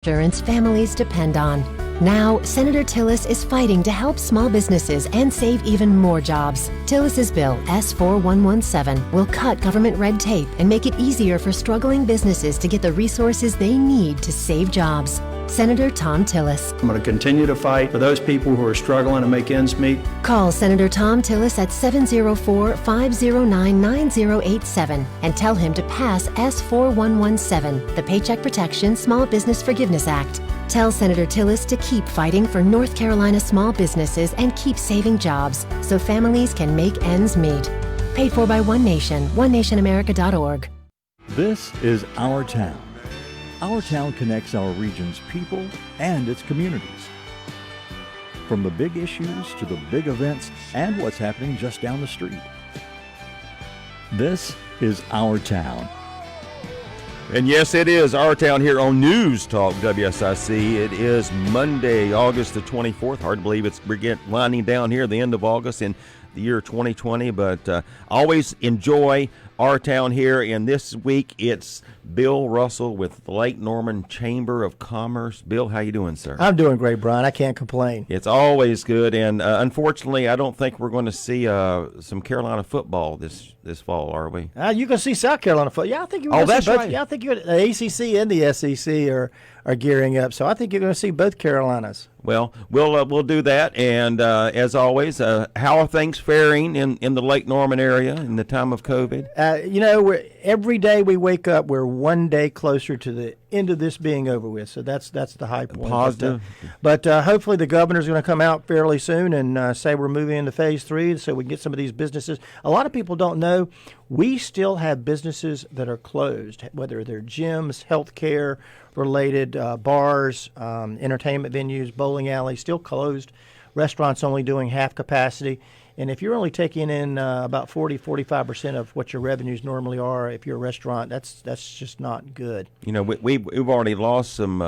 Insurance families depend on. Now, Senator Tillis is fighting to help small businesses and save even more jobs. Tillis's bill, S4117, will cut government red tape and make it easier for struggling businesses to get the resources they need to save jobs. Senator Tom Tillis. I'm going to continue to fight for those people who are struggling to make ends meet. Call Senator Tom Tillis at 704-509-9087 and tell him to pass S4117, the Paycheck Protection Small Business Forgiveness Act. Tell Senator Tillis to keep fighting for North Carolina small businesses and keep saving jobs so families can make ends meet. Paid for by One Nation, onenationamerica.org. This is Our Town. Our Town connects our region's people and its communities. From the big issues to the big events and what's happening just down the street. This is Our Town. And yes, it is Our Town here on News Talk WSIC. It is Monday, August the 24th. Hard to believe we're winding down here at the end of August in the year 2020, but always enjoy Our Town here. And this week it's Bill Russell with the Lake Norman Chamber of Commerce. Bill, how you doing, sir? I'm doing great, Brian. I can't complain. It's always good, and unfortunately, I don't think we're going to see some Carolina football this fall, are we? You can see South Carolina football. Yeah, I think you're going to see both. Right. Yeah, I think the ACC and the SEC are gearing up, so I think you're going to see both Carolinas. Well, we'll do that, and as always, how are things faring in the Lake Norman area in the time of COVID? Every day we wake up, we're one day closer to the end of this being over with. So that's the high point. Positive. But hopefully the governor's going to come out fairly soon and say we're moving into phase 3 so we can get some of these businesses. A lot of people don't know we still have businesses that are closed, whether they're gyms, healthcare related, bars, entertainment venues, bowling alleys, still closed. Restaurants only doing half capacity. And if you're only taking in about 45% of what your revenues normally are, if you're a restaurant, that's just not good. You know, we've already lost some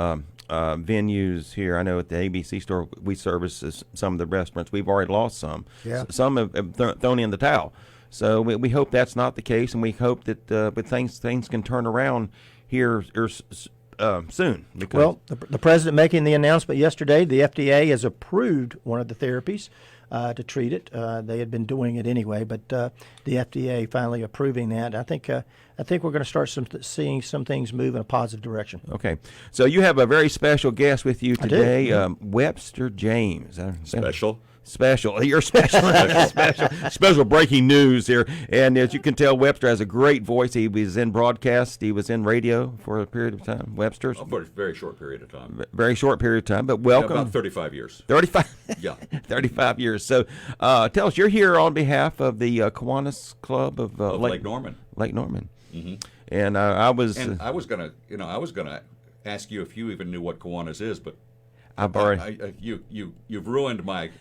venues here. I know at the ABC store we service some of the restaurants. We've already lost some. Yeah. Some have thrown in the towel. So we hope that's not the case, and we hope that but things can turn around here soon. Well, the president making the announcement yesterday, the FDA has approved one of the therapies to treat it. They had been doing it anyway, but the FDA finally approving that. I think we're going to start seeing some things move in a positive direction. Okay, so you have a very special guest with you today, I do. Webster James. Special. You're special. Special breaking news here. And as you can tell, Webster has a great voice. He was in broadcast. He was in radio for a period of time. Webster's. For a very short period of time. Very short period of time, but welcome. About 35 years. 35? Yeah. 35 years. So tell us, you're here on behalf of the Kiwanis Club of Lake Norman. Lake Norman. Mm-hmm. And I was gonna ask you if you even knew what Kiwanis is, but I've already you've ruined my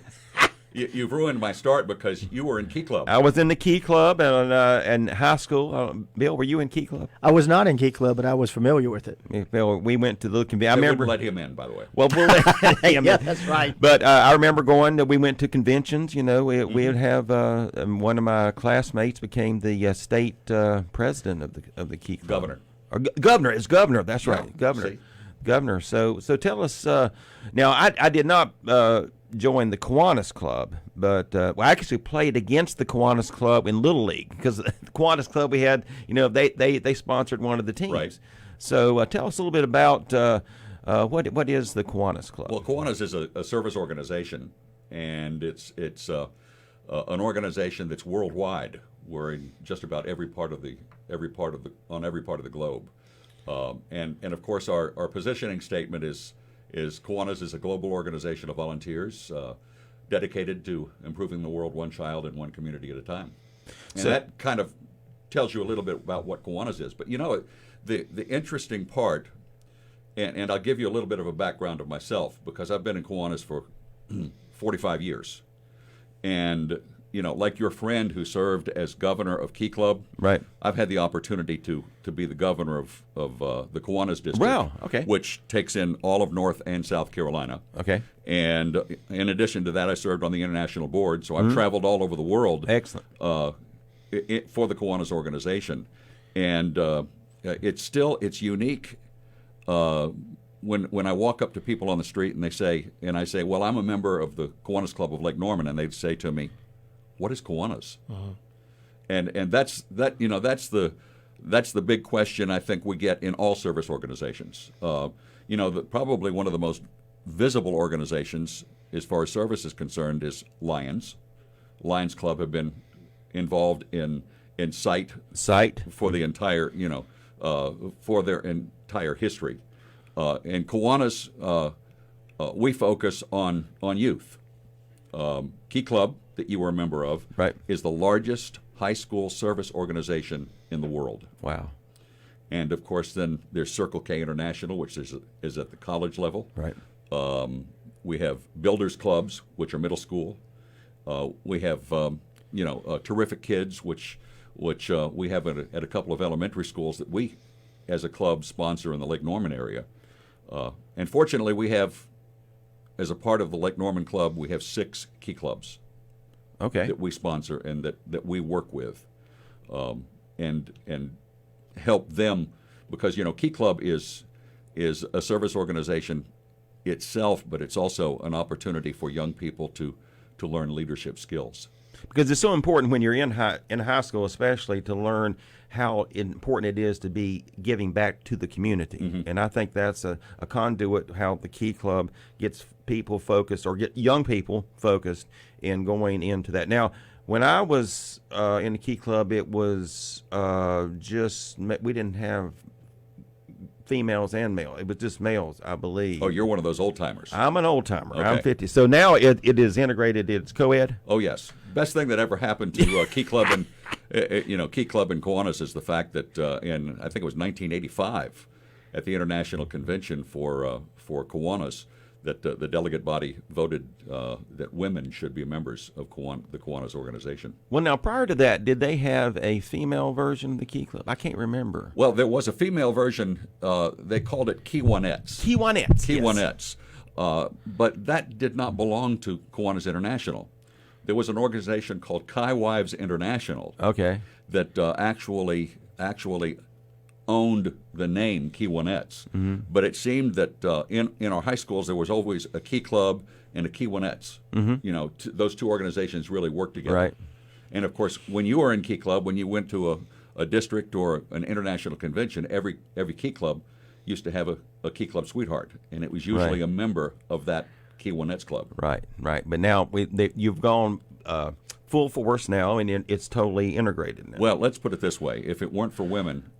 You've ruined my start because you were in Key Club. I was in the Key Club and high school. Bill, were you in Key Club? I was not in Key Club, but I was familiar with it. Bill, we went to the convention. I remember let him in, by the way. Well, we'll let him yeah, in. that's right. But I remember we went to conventions. You know, we would have one of my classmates became the state president of the Key Club. Governor. Governor. It's governor. That's right. Yeah, Governor. see? Governor. So tell us. Now, I did not join the Kiwanis Club, but I actually played against the Kiwanis Club in Little League because the Kiwanis Club we had, they sponsored one of the teams. Right. So tell us a little bit about what is the Kiwanis Club? Well, Kiwanis is a service organization, and it's an organization that's worldwide. We're in just about every part of the globe, and of course our positioning statement is Kiwanis is a global organization of volunteers dedicated to improving the world one child and one community at a time. And that kind of tells you a little bit about what Kiwanis is. But the interesting part, and I'll give you a little bit of a background of myself because I've been in Kiwanis for 45 years. And like your friend who served as governor of Key Club, right? I've had the opportunity to be the governor of the Kiwanis district, wow, okay, which takes in all of North and South Carolina. Okay. And in addition to that, I served on the international board, so I've traveled all over the world. Excellent. For the Kiwanis organization, and it's unique when I walk up to people on the street and I say, well, I'm a member of the Kiwanis Club of Lake Norman, and they'd say to me, what is Kiwanis? And that's the big question I think we get in all service organizations. Probably one of the most visible organizations as far as service is concerned is Lions. Lions Club have been involved in sight for the entire for their entire history. In Kiwanis, we focus on youth. Key Club, that you were a member of, is the largest high school service organization in the world. Wow. And of course, then there's Circle K International, which is at the college level. Right. We have builders clubs, which are middle school. We have terrific kids, which we have at a couple of elementary schools that we, as a club, sponsor in the Lake Norman area. And fortunately, we have, as a part of the Lake Norman Club, we have 6 key clubs. Okay. That we sponsor and that we work with, and help them, because Key Club is a service organization itself, but it's also an opportunity for young people to learn leadership skills. Because it's so important when you're in high school, especially, to learn how important it is to be giving back to the community. Mm-hmm. And I think that's a conduit how the Key Club gets people focused, or get young people focused in going into that. Now, when I was in the Key Club, it was we didn't have females and male. It was just males, I believe. Oh, you're one of those old timers. I'm an old timer. Okay. I'm 50. So now it is integrated. It's co-ed. Oh yes, best thing that ever happened to Key Club and Key Club in Kiwanis is the fact that in I think it was 1985 at the International Convention for Kiwanis that the delegate body voted that women should be members of the Kiwanis organization. Well, now prior to that, did they have a female version of the Key Club? I can't remember. Well, there was a female version. They called it Kiwanettes. Kiwanettes. Yes. But that did not belong to Kiwanis International. There was an organization called Ki Wives International. Okay. That actually owned the name Kiwanettes. Mm-hmm. But it seemed that in our high schools there was always a Key Club and a Kiwanettes. Mm-hmm. Those two organizations really worked together. Right. And of course, when you were in Key Club, when you went to a district or an international convention, every Key Club used to have a Key Club sweetheart, and it was usually a member of that Kiwanettes club. Right. But now you've gone full force now, and it's totally integrated now. Well, let's put it this way: if it weren't for women,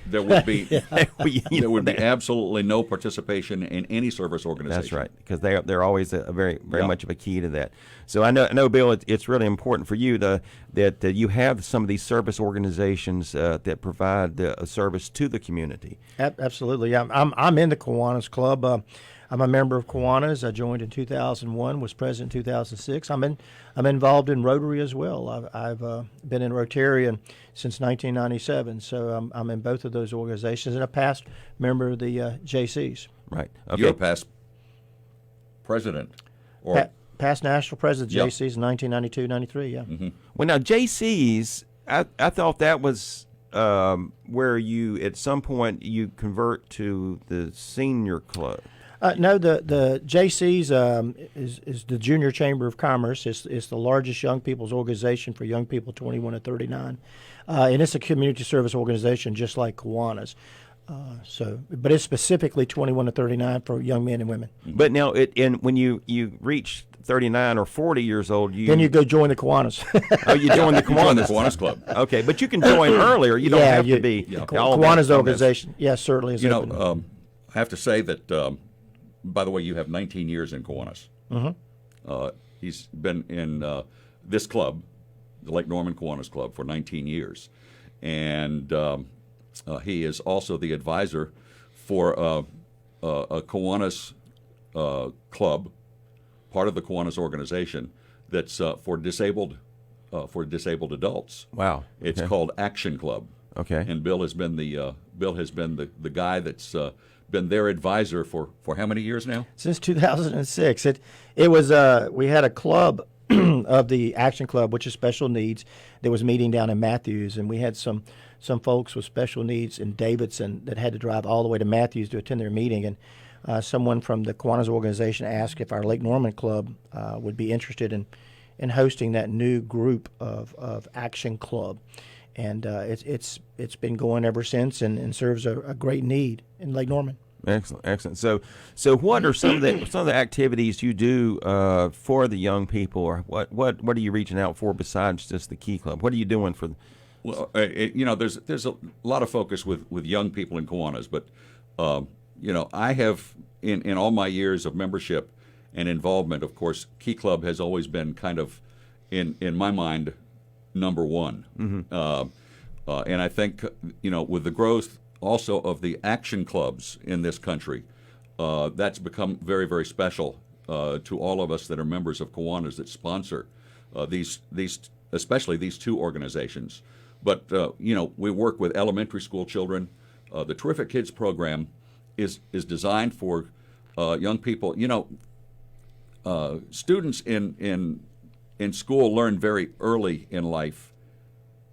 there would be there would be absolutely no participation in any service organization. That's right, because they're always a very much of a key to that. So I know, Bill, it's really important for you that you have some of these service organizations that provide a service to the community. Absolutely, I'm in the Kiwanis Club. I'm a member of Kiwanis. I joined in 2001, was president in 2006. I'm involved in Rotary as well. I've been in Rotarian since 1997, so I'm in both of those organizations, and a past member of the JCs. Right. Okay. You're a past president, or past national president of JCs in 1992, 93. Yeah. Mm-hmm. Well, now JCs, I thought that was where you at some point you convert to the senior club. No, the JC's is the Junior Chamber of Commerce. It's the largest young people's organization for young people 21 to 39, and it's a community service organization just like Kiwanis. But it's specifically 21 to 39 for young men and women. But now, when you reach 39 or 40 years old, then you go join the Kiwanis. Oh, you join the Kiwanis. Kiwanis Club. Okay, but you can join earlier. You don't have to be. Kiwanis organization, yes, certainly is open. I have to say that. By the way, you have 19 years in Kiwanis. Mm-hmm. He's been in this club, the Lake Norman Kiwanis Club, for 19 years. And he is also the advisor for a Kiwanis club, part of the Kiwanis organization, that's for disabled adults. Wow. It's called Action Club. Okay. And Bill has been the guy that's been their advisor for how many years now? Since 2006. It was we had a club of the Action Club, which is special needs, that was meeting down in Matthews, and we had some folks with special needs in Davidson that had to drive all the way to Matthews to attend their meeting. And someone from the Kiwanis organization asked if our Lake Norman club would be interested in hosting that new group of action club. And it's been going ever since and serves a great need in Lake Norman. Excellent, excellent. So what are some of the activities you do for the young people, or what are you reaching out for besides just the Key Club? What are you doing for? Well, there's a lot of focus with young people in Kiwanis, but I have in all my years of membership and involvement, of course, Key Club has always been kind of in my mind number one, and I think with the growth also of the action clubs in this country, that's become very, very special to all of us that are members of Kiwanis that sponsor these especially these two organizations. But we work with elementary school children. The Terrific Kids program is designed for young people. Students in school learn very early in life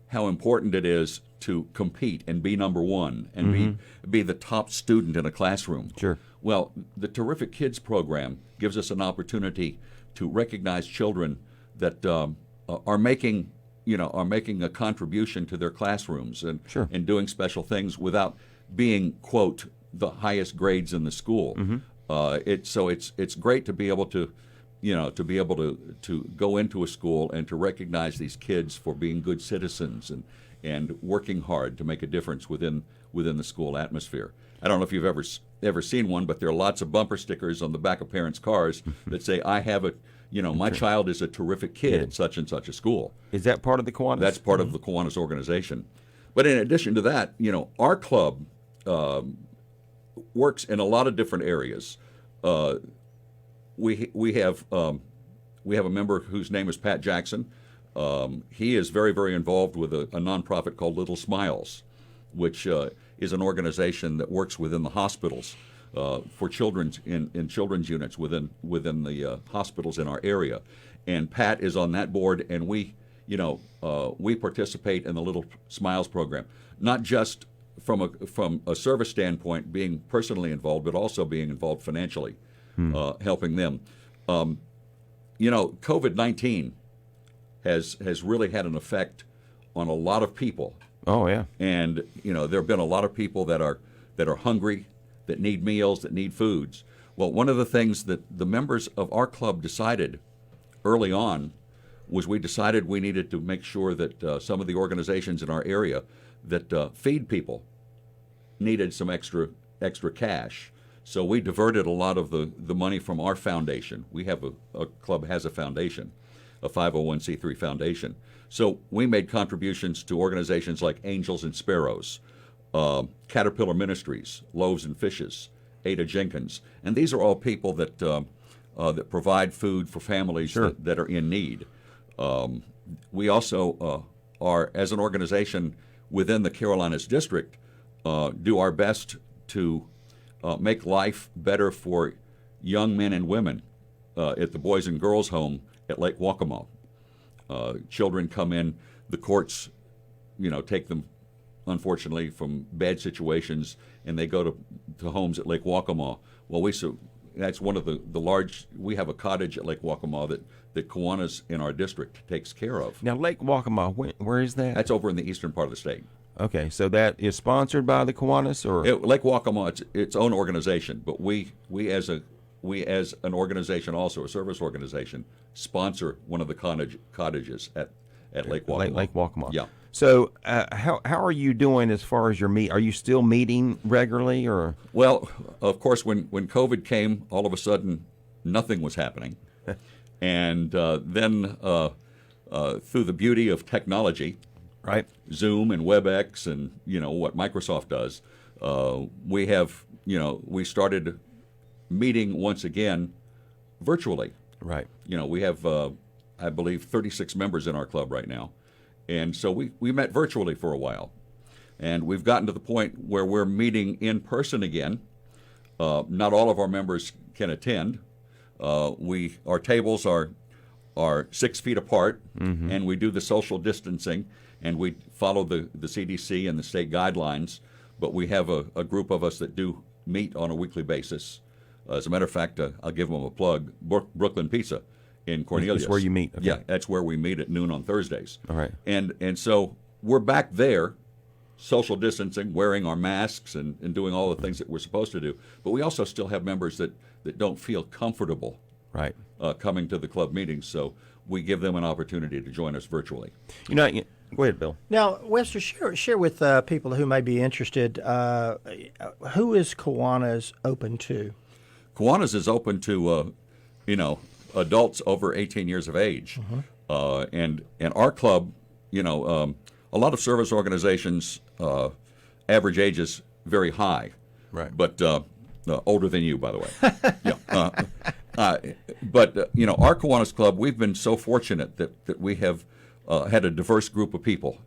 how important it is to compete and be number one and be the top student in a classroom. Sure. Well, the Terrific Kids program gives us an opportunity to recognize children that are making a contribution to their classrooms and Sure. and doing special things without being, quote, the highest grades in the school. It's great to be able to go into a school and to recognize these kids for being good citizens and working hard to make a difference within the school atmosphere. I don't know if you've ever seen one, but there are lots of bumper stickers on the back of parents' cars that say, "I have my child is a terrific kid at such and such a school." Is that part of the Kiwanis? That's part of the Kiwanis organization. But in addition to that, our club works in a lot of different areas. We have a member whose name is Pat Jackson. He is very, very involved with a nonprofit called Little Smiles, which is an organization that works within the hospitals for children's in children's units within the hospitals in our area. And Pat is on that board, and we participate in the Little Smiles program, not just from a service standpoint, being personally involved, but also being involved financially, helping them. COVID-19 has really had an effect on a lot of people. Oh yeah. And there have been a lot of people that are hungry, that need meals, that need foods. Well, one of the things that the members of our club decided early on was we decided we needed to make sure that some of the organizations in our area that feed people needed some extra cash. So we diverted a lot of the money from our foundation. We have a club has a foundation, a 501c3 foundation. So we made contributions to organizations like Angels and Sparrows, Caterpillar Ministries, Loaves and Fishes, Ada Jenkins, and these are all people that that provide food for families Sure. that are in need. We also are, as an organization within the Carolinas District, do our best to make life better for young men and women at the Boys and Girls Home at Lake Waccamaw. Children come in, the courts, take them, unfortunately, from bad situations, and they go to homes at Lake Waccamaw. Well, that's one of the large. We have a cottage at Lake Waccamaw that Kiwanis in our district takes care of. Now, Lake Waccamaw, where is that? That's over in the eastern part of the state. Okay, so that is sponsored by the Kiwanis, or Lake Waccamaw, it's its own organization, but we as an organization, also a service organization, sponsor one of the cottages at Lake Waccamaw. Lake Waccamaw. Yeah. So how are you doing as far as your meet? Are you still meeting regularly, or? Well, of course, when COVID came, all of a sudden nothing was happening, and then through the beauty of technology, Right. Zoom and WebEx and what Microsoft does, we started meeting once again virtually. Right. We have I believe 36 members in our club right now, and so we met virtually for a while, and we've gotten to the point where we're meeting in person again. Not all of our members can attend. Our tables are 6 feet apart, and we do the social distancing, and we follow the CDC and the state guidelines. But we have a group of us that do meet on a weekly basis. As a matter of fact, I'll give them a plug. Brooklyn Pizza in Cornelius. That's where you meet. Okay. Yeah, that's where we meet at noon on Thursdays. All right. And so we're back there, social distancing, wearing our masks and doing all the things that we're supposed to do. But we also still have members that don't feel comfortable Right. Coming to the club meetings. So we give them an opportunity to join us virtually. Go ahead, Bill. Now, Webster, share with people who may be interested, who is Kiwanis open to? Kiwanis is open to, adults over 18 years of age. And our club, a lot of service organizations, average age is very high. Right. But older than you, by the way. Yeah. But our Kiwanis Club, we've been so fortunate that we have had a diverse group of people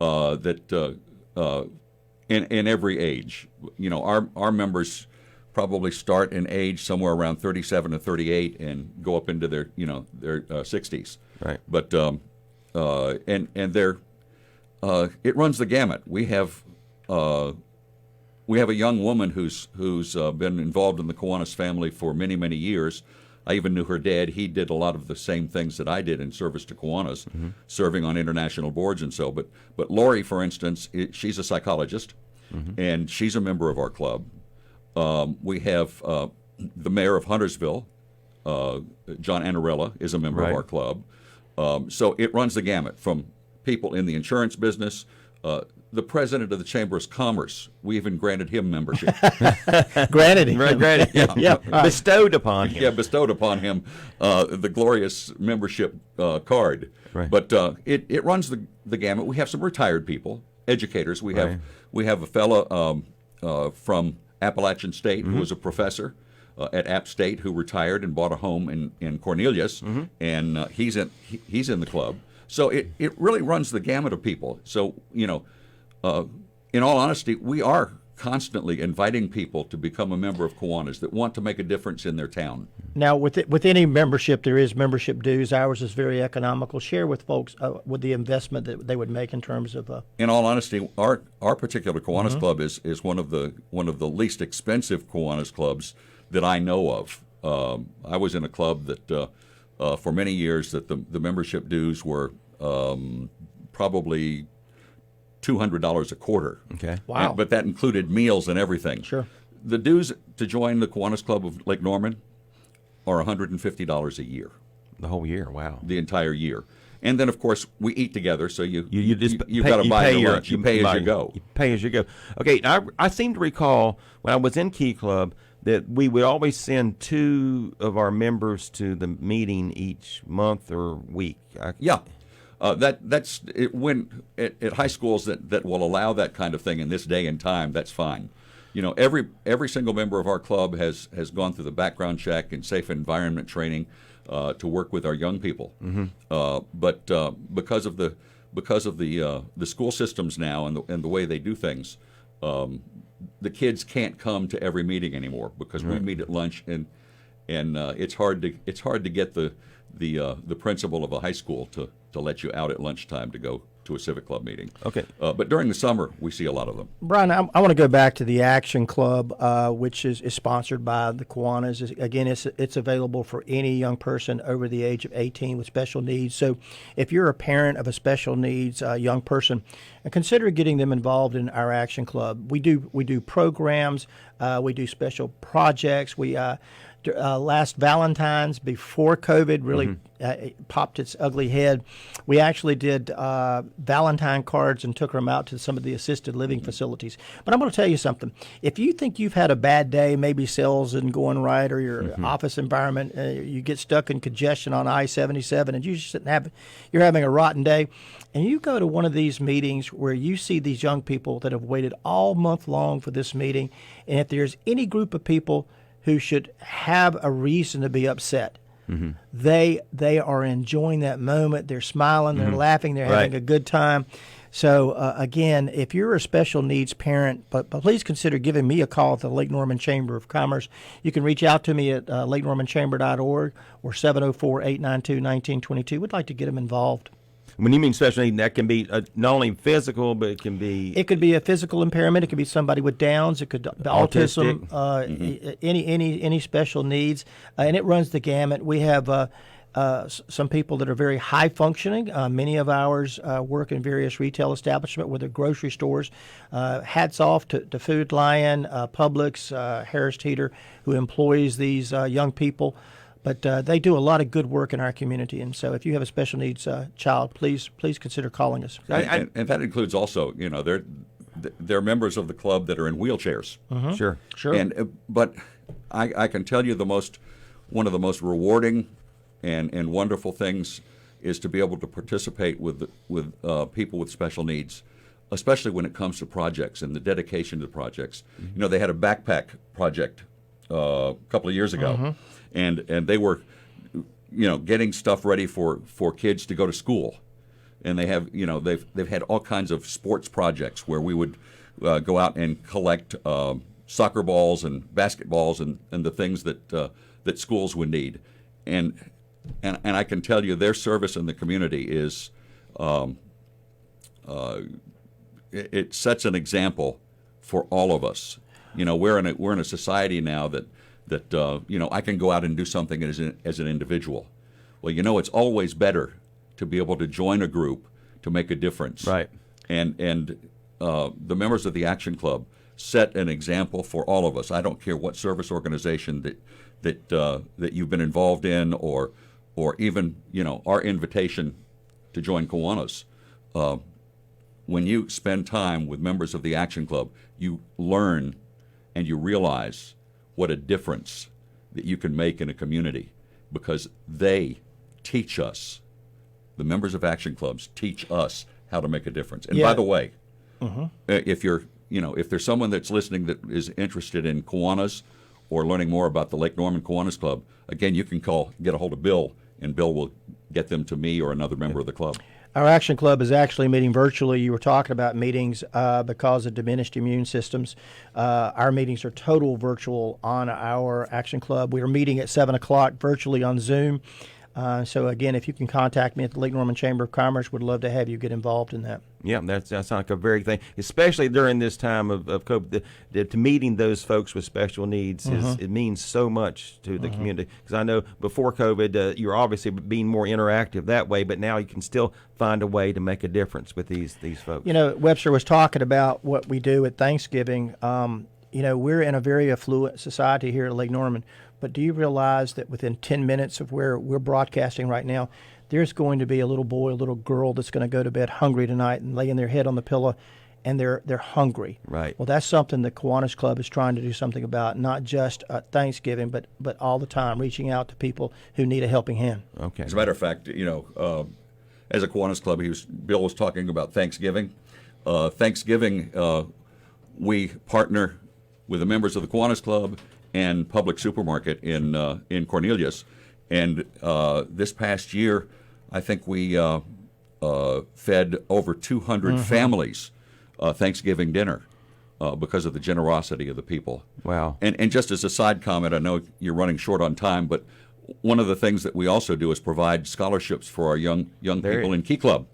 that in every age. Our members probably start in age somewhere around 37 to 38 and go up into their 60s. Right. But and they're it runs the gamut. We have a young woman who's been involved in the Kiwanis family for many, many years. I even knew her dad. He did a lot of the same things that I did in service to Kiwanis, serving on international boards and so. But Lori, for instance, she's a psychologist, and she's a member of our club. We have the mayor of Huntersville, John Anarella, is a member Right. of our club. So it runs the gamut from people in the insurance business. The president of the Chamber of Commerce, we even granted him membership. Granted him. Right, granted. Yeah. Bestowed upon him. Yeah, bestowed upon him the glorious membership card. Right. But it runs the gamut. We have some retired people, educators. We have Right. we have a fella from Appalachian State who was a professor at App State who retired and bought a home in Cornelius, and he's in the club. So it really runs the gamut of people. So in all honesty, we are constantly inviting people to become a member of Kiwanis that want to make a difference in their town. Now, with any membership, there is membership dues. Ours is very economical. Share with folks with the investment that they would make in terms of. In all honesty, our particular Kiwanis club is one of the least expensive Kiwanis clubs that I know of. I was in a club that for many years that the membership dues were probably $200 a quarter. Okay. Wow. But that included meals and everything. Sure. The dues to join the Kiwanis Club of Lake Norman are $150 a year, The whole year. Wow. the entire year. And then, of course, we eat together, so you've pay- got to buy pay your lunch. You pay as you go. You pay as you go. Okay, I seem to recall when I was in Key Club that we would always send 2 of our members to the meeting each month or week. Yeah. That's it, when at high schools that will allow that kind of thing in this day and time. That's fine. Every single member of our club has gone through the background check and safe environment training to work with our young people. But because of the school systems now and the way they do things, the kids can't come to every meeting anymore because we meet at lunch and it's hard to get the principal of a high school to let you out at lunchtime to go to a civic club meeting. Okay. But during the summer, we see a lot of them. Bryan, I want to go back to the Action Club, which is sponsored by the Kiwanis. Again, it's available for any young person over the age of 18 with special needs. So if you're a parent of a special needs young person, consider getting them involved in our Action Club. We do programs. We do special projects. We last Valentine's, before COVID really popped its ugly head, we actually did Valentine cards and took them out to some of the assisted living facilities. But I'm going to tell you something. If you think you've had a bad day, maybe sales isn't going right, or your office environment, you get stuck in congestion on I-77, and you're having a rotten day, and you go to one of these meetings where you see these young people that have waited all month long for this meeting, and if there's any group of people who should have a reason to be upset, they are enjoying that moment. They're smiling, they're laughing, they're having a good time. So again, if you're a special needs parent, but please consider giving me a call at the Lake Norman Chamber of Commerce. You can reach out to me at lakenormanchamber.org or 704-892-1922. We'd like to get them involved. When you mean special need, that can be not only physical, but it can be. It could be a physical impairment. It could be somebody with Downs. It could be autism. Any special needs, and it runs the gamut. We have some people that are very high functioning. Many of ours work in various retail establishments, whether grocery stores. Hats off to Food Lion, Publix, Harris Teeter, who employs these young people. But they do a lot of good work in our community, and so if you have a special needs child, please consider calling us. And that includes also, they're members of the club that are in wheelchairs. Sure. But I can tell you one of the most rewarding and wonderful things is to be able to participate with people with special needs, especially when it comes to projects and the dedication to projects. They had a backpack project a couple of years ago, and they were, getting stuff ready for kids to go to school, and they have, they've had all kinds of sports projects where we would go out and collect soccer balls and basketballs and the things that schools would need, and I can tell you their service in the community is, it sets an example for all of us. We're in a society now that I can go out and do something as an individual. Well, it's always better to be able to join a group to make a difference. Right. And the members of the Action Club set an example for all of us. I don't care what service organization that you've been involved in, or even our invitation to join Kiwanis. When you spend time with members of the Action Club, you learn and you realize what a difference that you can make in a community, because they teach us. The members of Action Clubs teach us how to make a difference. And by the way, if there's someone that's listening that is interested in Kiwanis or learning more about the Lake Norman Kiwanis Club, again, you can get a hold of Bill, and Bill will get them to me or another member of the club. Our Action Club is actually meeting virtually. You were talking about meetings because of diminished immune systems. Our meetings are total virtual on our Action Club. We are meeting at 7 o'clock virtually on Zoom. So, again, if you can contact me at the Lake Norman Chamber of Commerce, would love to have you get involved in that. Yeah, that sounds like a very thing, especially during this time of COVID. To meeting those folks with special needs, it means so much to the community. Because I know before COVID, you're obviously being more interactive that way, but now you can still find a way to make a difference with these folks. Webster was talking about what we do at Thanksgiving. We're in a very affluent society here at Lake Norman. But do you realize that within 10 minutes of where we're broadcasting right now, there's going to be a little boy, a little girl that's going to go to bed hungry tonight and laying their head on the pillow, and they're hungry. Right. Well, that's something the Kiwanis Club is trying to do something about, not just at Thanksgiving, but all the time, reaching out to people who need a helping hand. Okay. As a matter of fact, as a Kiwanis Club, Bill was talking about Thanksgiving. Thanksgiving, we partner with the members of the Kiwanis Club and Public Supermarket in Cornelius, and this past year, I think we fed over 200 families Thanksgiving dinner because of the generosity of the people. Wow! And just as a side comment, I know you're running short on time, but one of the things that we also do is provide scholarships for our young people in Key Club.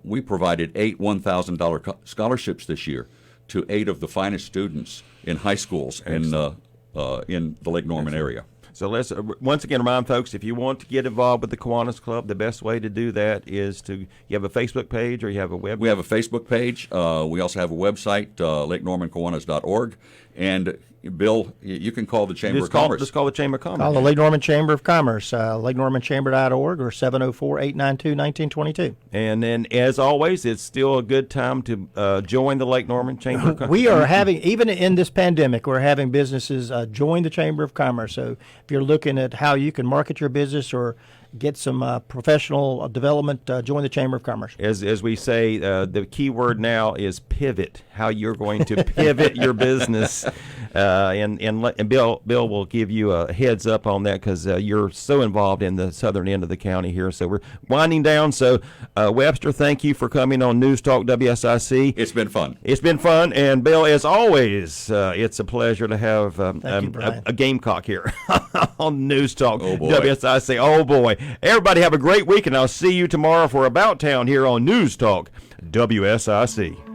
We provided 8 $1,000 scholarships this year to 8 of the finest students in high schools in the Lake Norman area. So let's once again remind folks, if you want to get involved with the Kiwanis Club, the best way to do that is you have a Facebook page or you have a web. We have a Facebook page. We also have a website, lakenormankiwanis.org. And Bill, you can call the Chamber of Commerce. Just call the Chamber of Commerce. Call the Lake Norman Chamber of Commerce, lakenormanchamber.org, or 704-892-1922. And then, as always, it's still a good time to join the Lake Norman Chamber of Commerce. We are having, even in this pandemic, we're having businesses join the Chamber of Commerce. So if you're looking at how you can market your business or get some professional development, join the Chamber of Commerce. As we say, the key word now is pivot, how you're going to pivot your business. And Bill will give you a heads up on that because you're so involved in the southern end of the county here. So we're winding down. So Webster, thank you for coming on News Talk WSIC. It's been fun. It's been fun. And Bill, as always, it's a pleasure to have a Gamecock here on News Talk WSIC. Oh, boy. everybody have a great week, and I'll see you tomorrow for About Town here on News Talk WSIC.